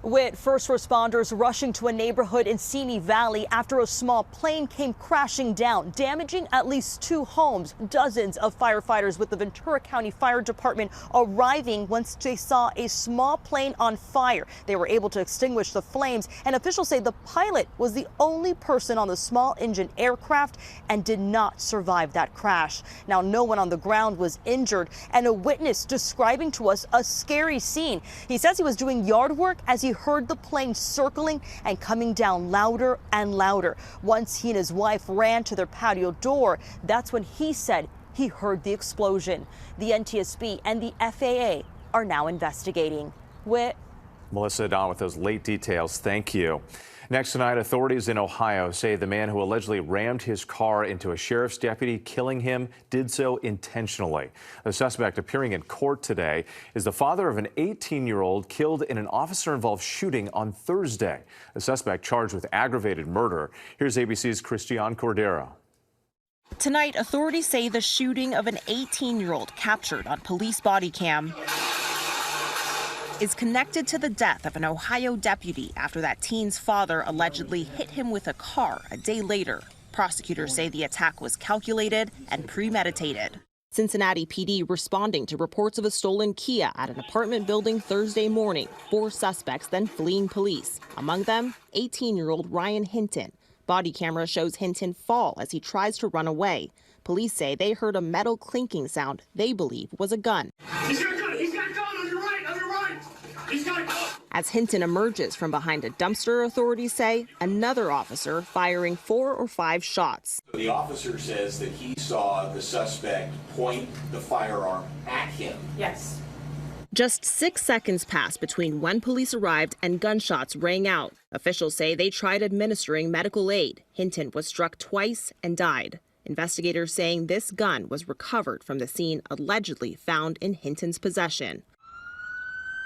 With first responders rushing to a neighborhood in Simi Valley after a small plane came crashing down, damaging at least 2 homes. Dozens of firefighters with the Ventura County Fire Department arriving once they saw a small plane on fire. They were able to extinguish the flames, and officials say the pilot was the only person on the small engine aircraft and did not survive that crash. Now, no one on the ground was injured, and a witness describing to us a scary scene. He says he was doing yard work as he heard the plane circling and coming down louder and louder. Once he and his wife ran to their patio door, that's when he said he heard the explosion. The NTSB and the FAA are now investigating. Melissa Don with those late details. Thank you. Next tonight, authorities in Ohio say the man who allegedly rammed his car into a sheriff's deputy, killing him, did so intentionally. The suspect appearing in court today is the father of an 18-year-old killed in an officer-involved shooting on Thursday. The suspect charged with aggravated murder. Here's ABC's Christiane Cordero. Tonight, authorities say the shooting of an 18-year-old captured on police body cam is connected to the death of an Ohio deputy after that teen's father allegedly hit him with a car a day later. Prosecutors say the attack was calculated and premeditated. Cincinnati PD responding to reports of a stolen Kia at an apartment building Thursday morning. 4 suspects then fleeing police. Among them, 18-year-old Ryan Hinton. Body camera shows Hinton fall as he tries to run away. Police say they heard a metal clinking sound they believe was a gun. He's got a gun! He's got a gun! On your right! On your right! He's got a gun! As Hinton emerges from behind a dumpster, authorities say another officer firing 4 or 5 shots. The officer says that he saw the suspect point the firearm at him. Yes. Just 6 seconds passed between when police arrived and gunshots rang out. Officials say they tried administering medical aid. Hinton was struck twice and died. Investigators saying this gun was recovered from the scene allegedly found in Hinton's possession.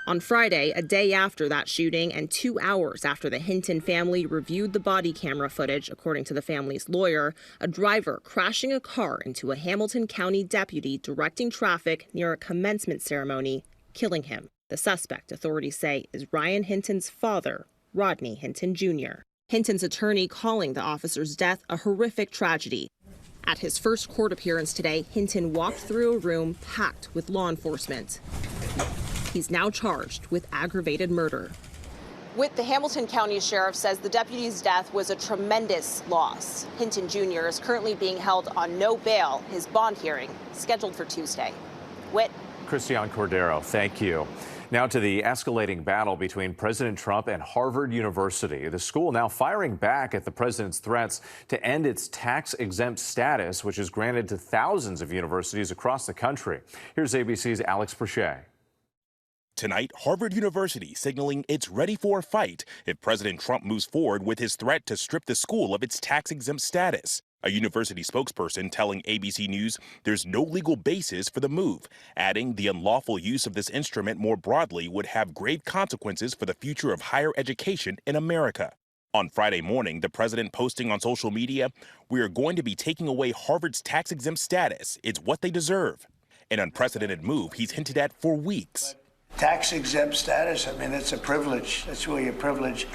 On Friday, a day after that shooting and 2 hours after the Hinton family reviewed the body camera footage, according to the family's lawyer, a driver crashing a car into a Hamilton County deputy directing traffic near a commencement ceremony, killing him. The suspect, authorities say, is Ryan Hinton's father, Rodney Hinton Jr. Hinton's attorney calling the officer's death a horrific tragedy. At his first court appearance today, Hinton walked through a room packed with law enforcement. He's now charged with aggravated murder. The Hamilton County Sheriff says the deputy's death was a tremendous loss. Hinton Jr. is currently being held on no bail. His bond hearing scheduled for Tuesday. Christiane Cordero, thank you. Now to the escalating battle between President Trump and Harvard University. The school now firing back at the president's threats to end its tax-exempt status, which is granted to thousands of universities across the country. Here's ABC's Alex Prochet. Tonight, Harvard University signaling it's ready for a fight if President Trump moves forward with his threat to strip the school of its tax-exempt status. A university spokesperson telling ABC News there's no legal basis for the move, adding the unlawful use of this instrument more broadly would have grave consequences for the future of higher education in America. On Friday morning, the president posting on social media, "We are going to be taking away Harvard's tax-exempt status. It's what they deserve." An unprecedented move he's hinted at for weeks. Tax-exempt status, I mean, it's a privilege. It's really a privilege,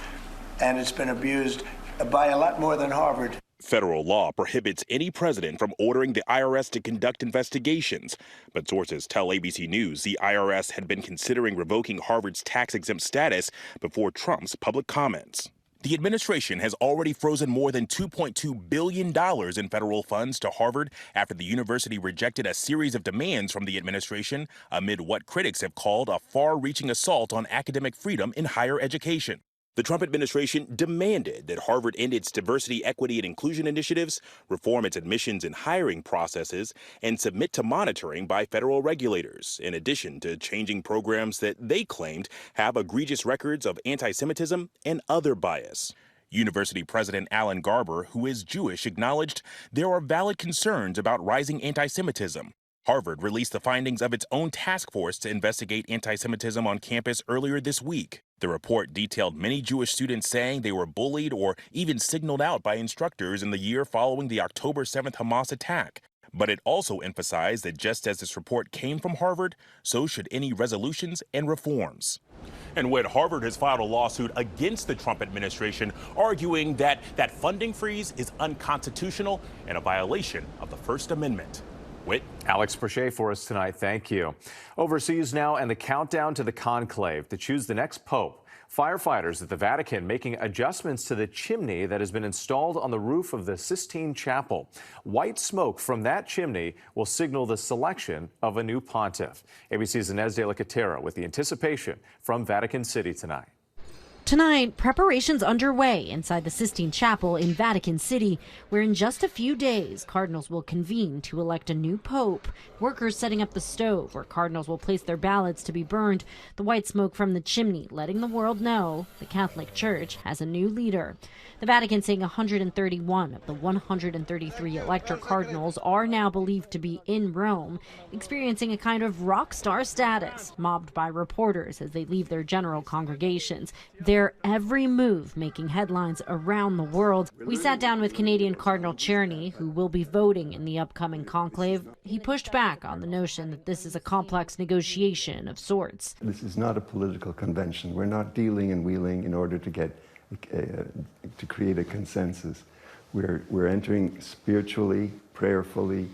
and it's been abused by a lot more than Harvard. Federal law prohibits any president from ordering the IRS to conduct investigations, but sources tell ABC News the IRS had been considering revoking Harvard's tax-exempt status before Trump's public comments. The administration has already frozen more than $2.2 billion in federal funds to Harvard after the university rejected a series of demands from the administration amid what critics have called a far-reaching assault on academic freedom in higher education. The Trump administration demanded that Harvard end its diversity, equity, and inclusion initiatives, reform its admissions and hiring processes, and submit to monitoring by federal regulators, in addition to changing programs that they claimed have egregious records of anti-Semitism and other bias. University President Alan Garber, who is Jewish, acknowledged there are valid concerns about rising anti-Semitism. Harvard released the findings of its own task force to investigate anti-Semitism on campus earlier this week. The report detailed many Jewish students saying they were bullied or even signaled out by instructors in the year following the October 7th Hamas attack. But it also emphasized that just as this report came from Harvard, so should any resolutions and reforms. And when Harvard has filed a lawsuit against the Trump administration, arguing that that funding freeze is unconstitutional and a violation of the First Amendment. Whit? Alex Prochet for us tonight. Thank you. Overseas now, and the countdown to the conclave to choose the next pope. Firefighters at the Vatican making adjustments to the chimney that has been installed on the roof of the Sistine Chapel. White smoke from that chimney will signal the selection of a new pontiff. ABC's Inez de la Catera with the anticipation from Vatican City tonight. Tonight, preparations underway inside the Sistine Chapel in Vatican City, where in just a few days, cardinals will convene to elect a new pope. Workers setting up the stove where cardinals will place their ballots to be burned. The white smoke from the chimney letting the world know the Catholic Church has a new leader. The Vatican saying 131 of the 133 elector cardinals are now believed to be in Rome, experiencing a kind of rock star status, mobbed by reporters as they leave their general congregations. Their every move making headlines around the world. We sat down with Canadian Cardinal Czerny, who will be voting in the upcoming conclave. He pushed back on the notion that this is a complex negotiation of sorts. This is not a political convention. We're not dealing and wheeling in order to get to create a consensus. We're entering spiritually, prayerfully,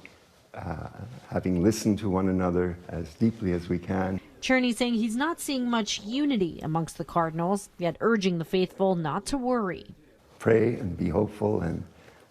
having listened to one another as deeply as we can. Czerny saying he's not seeing much unity amongst the cardinals, yet urging the faithful not to worry. Pray and be hopeful, and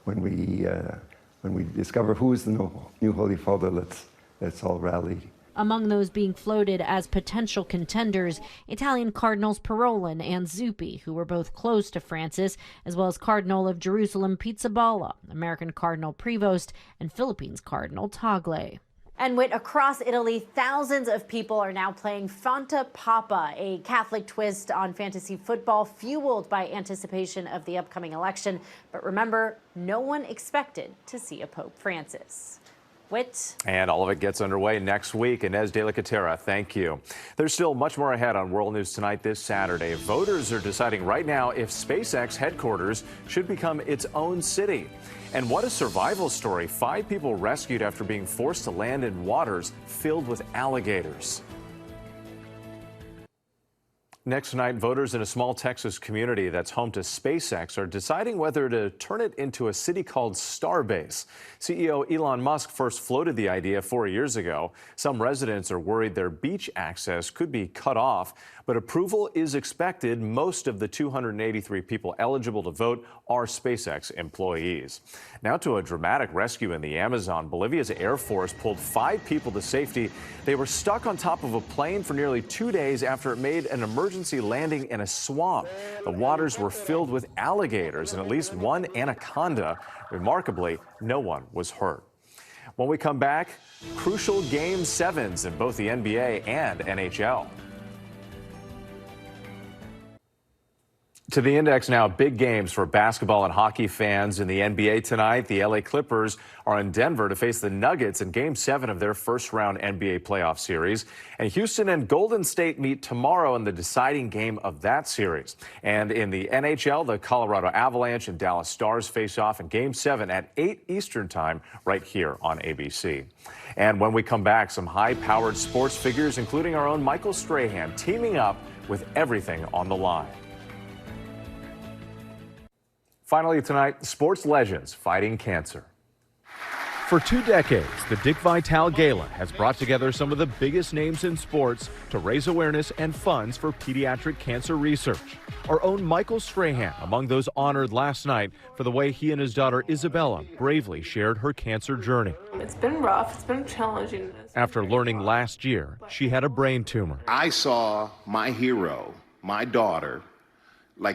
when we discover who is the new Holy Father, let's all rally. Among those being floated as potential contenders, Italian Cardinals Parolin and Zuppi, who were both close to Francis, as well as Cardinal of Jerusalem Pizzaballa, American Cardinal Prevost, and Philippines Cardinal Tagle. And Whit, across Italy, thousands of people are now playing Fanta Papa, a Catholic twist on fantasy football fueled by anticipation of the upcoming election. But remember, no one expected to see a Pope Francis. Whit. And all of it gets underway next week. Inez de la Catera, thank you. There's still much more ahead on World News Tonight this Saturday. Voters are deciding right now if SpaceX headquarters should become its own city. And what a survival story. 5 people rescued after being forced to land in waters filled with alligators. Next tonight, voters in a small Texas community that's home to SpaceX are deciding whether to turn it into a city called Starbase. CEO Elon Musk first floated the idea 4 years ago. Some residents are worried their beach access could be cut off, but approval is expected. Most of the 283 people eligible to vote are SpaceX employees. Now to a dramatic rescue in the Amazon. Bolivia's Air Force pulled 5 people to safety. They were stuck on top of a plane for nearly 2 days after it made an emergency landing in a swamp. The waters were filled with alligators and at least one anaconda. Remarkably, no one was hurt. When we come back, crucial Game 7s in both the NBA and NHL. To the index now, big games for basketball and hockey fans in the NBA tonight. The LA Clippers are in Denver to face the Nuggets in Game 7 of their first-round NBA playoff series. And Houston and Golden State meet tomorrow in the deciding game of that series. And in the NHL, the Colorado Avalanche and Dallas Stars face off in Game 7 at 8 Eastern Time right here on ABC. And when we come back, some high-powered sports figures, including our own Michael Strahan, teaming up with everything on the line. Finally tonight, sports legends fighting cancer. For 2 decades, the Dick Vitale Gala has brought together some of the biggest names in sports to raise awareness and funds for pediatric cancer research. Our own Michael Strahan among those honored last night for the way he and his daughter Isabella bravely shared her cancer journey. It's been rough, it's been challenging. After learning last year she had a brain tumor. I saw my hero, my daughter,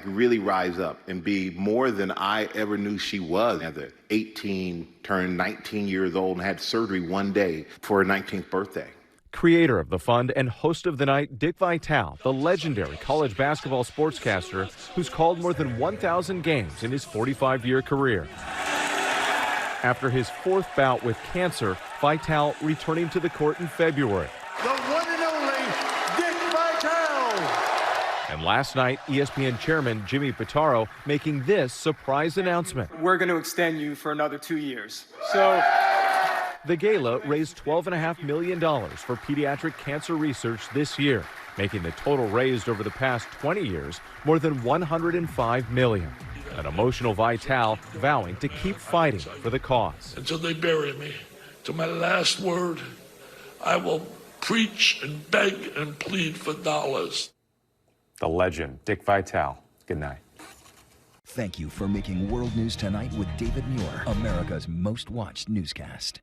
really rise up and be more than I ever knew she was. As a 18, turned 19 years old and had surgery one day for her 19th birthday. Creator of the fund and host of the night, Dick Vitale, the legendary college basketball sportscaster who's called more than 1,000 games in his 45-year career. After his 4th bout with cancer, Vitale returning to the court in February. The one and only Dick Vitale. And last night, ESPN chairman Jimmy Pitaro making this surprise announcement. We're going to extend you for another 2 years. So the gala raised $12.5 million for pediatric cancer research this year. making the total raised over the past 20 years more than $105 million. An emotional Vitale vowing to keep fighting for the cause. Until they bury me, to my last word, I will preach and beg and plead for dollars. The legend, Dick Vitale. Good night. Thank you for making World News Tonight with David Muir, America's most watched newscast.